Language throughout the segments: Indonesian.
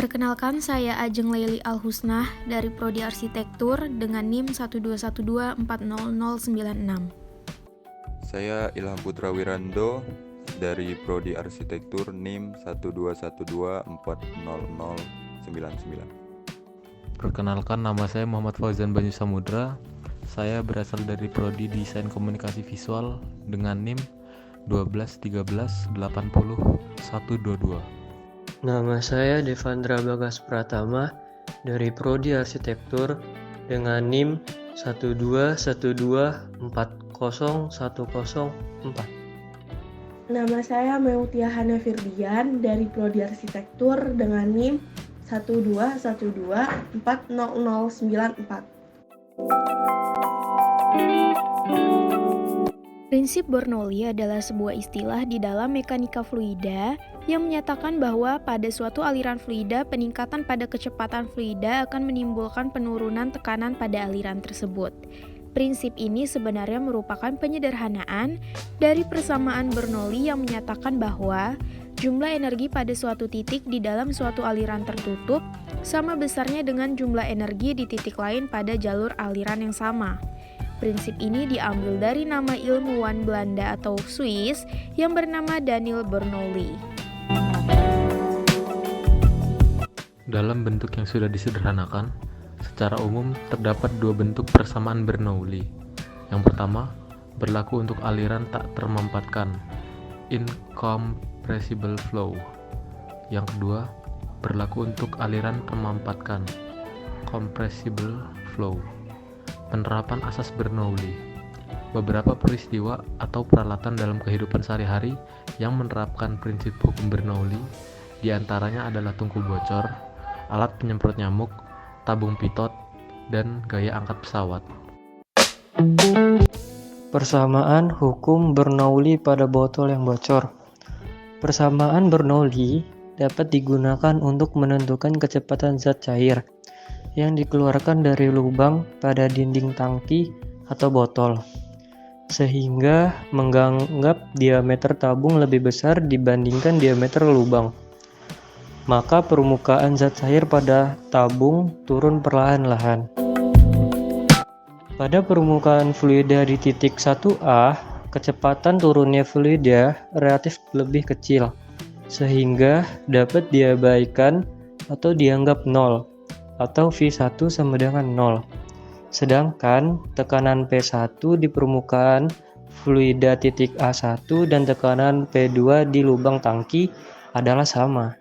Perkenalkan, saya Ajeng Leili Alhusnah dari Prodi Arsitektur dengan NIM 121240096. Saya Ilham Putra Wirando dari Prodi Arsitektur NIM 121240099. Perkenalkan, nama saya Muhammad Fauzan Banyu Samudra. Saya berasal dari Prodi Desain Komunikasi Visual dengan NIM 121080122. Nama saya Devandra Bagas Pratama dari Prodi Arsitektur dengan NIM 121240104. Nama saya Meutia Hana Firdian dari Prodi Arsitektur dengan NIM 121240094. Prinsip Bernoulli adalah sebuah istilah di dalam mekanika fluida yang menyatakan bahwa pada suatu aliran fluida, peningkatan pada kecepatan fluida akan menimbulkan penurunan tekanan pada aliran tersebut. Prinsip ini sebenarnya merupakan penyederhanaan dari persamaan Bernoulli yang menyatakan bahwa jumlah energi pada suatu titik di dalam suatu aliran tertutup sama besarnya dengan jumlah energi di titik lain pada jalur aliran yang sama. Prinsip ini diambil dari nama ilmuwan Belanda atau Swiss yang bernama Daniel Bernoulli. Dalam bentuk yang sudah disederhanakan, secara umum terdapat dua bentuk persamaan Bernoulli. Yang pertama, berlaku untuk aliran tak termampatkan, incompressible flow. Yang kedua, berlaku untuk aliran termampatkan, compressible flow. Penerapan asas Bernoulli. Beberapa peristiwa atau peralatan dalam kehidupan sehari-hari yang menerapkan prinsip hukum Bernoulli, diantaranya adalah tungku bocor, alat penyemprot nyamuk, tabung pitot, dan gaya angkat pesawat. Persamaan hukum Bernoulli pada botol yang bocor. Persamaan Bernoulli dapat digunakan untuk menentukan kecepatan zat cair yang dikeluarkan dari lubang pada dinding tangki atau botol, sehingga menganggap diameter tabung lebih besar dibandingkan diameter lubang. Maka permukaan zat cair pada tabung turun perlahan-lahan. Pada permukaan fluida di titik 1A, kecepatan turunnya fluida relatif lebih kecil, sehingga dapat diabaikan atau dianggap nol, atau V1 sama dengan 0. Sedangkan tekanan P1 di permukaan fluida titik A1 dan tekanan P2 di lubang tangki adalah sama.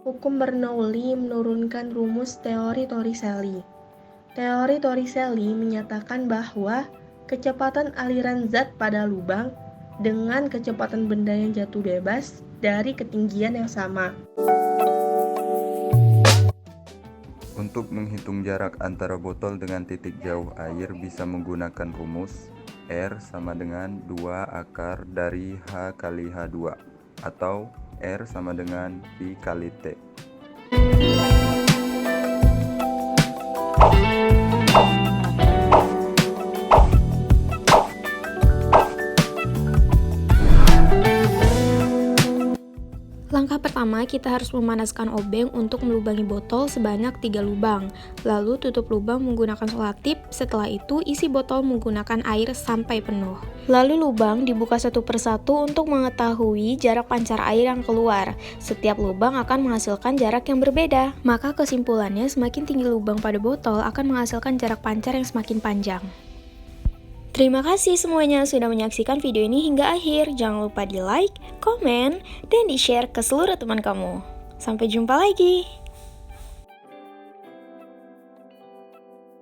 Hukum Bernoulli menurunkan rumus teori Torricelli. Teori Torricelli menyatakan bahwa kecepatan aliran zat pada lubang dengan kecepatan benda yang jatuh bebas dari ketinggian yang sama. Untuk menghitung jarak antara botol dengan titik jauh air bisa menggunakan rumus R sama dengan 2 akar dari H kali H2 atau R sama dengan Pi kali T. Langkah pertama, kita harus memanaskan obeng untuk melubangi botol sebanyak 3 lubang. Lalu tutup lubang menggunakan selotip, setelah itu isi botol menggunakan air sampai penuh. Lalu lubang dibuka satu persatu untuk mengetahui jarak pancar air yang keluar. Setiap lubang akan menghasilkan jarak yang berbeda. Maka kesimpulannya, semakin tinggi lubang pada botol akan menghasilkan jarak pancar yang semakin panjang. Terima kasih semuanya sudah menyaksikan video ini hingga akhir. Jangan lupa di like, komen, dan di share ke seluruh teman kamu. Sampai jumpa lagi.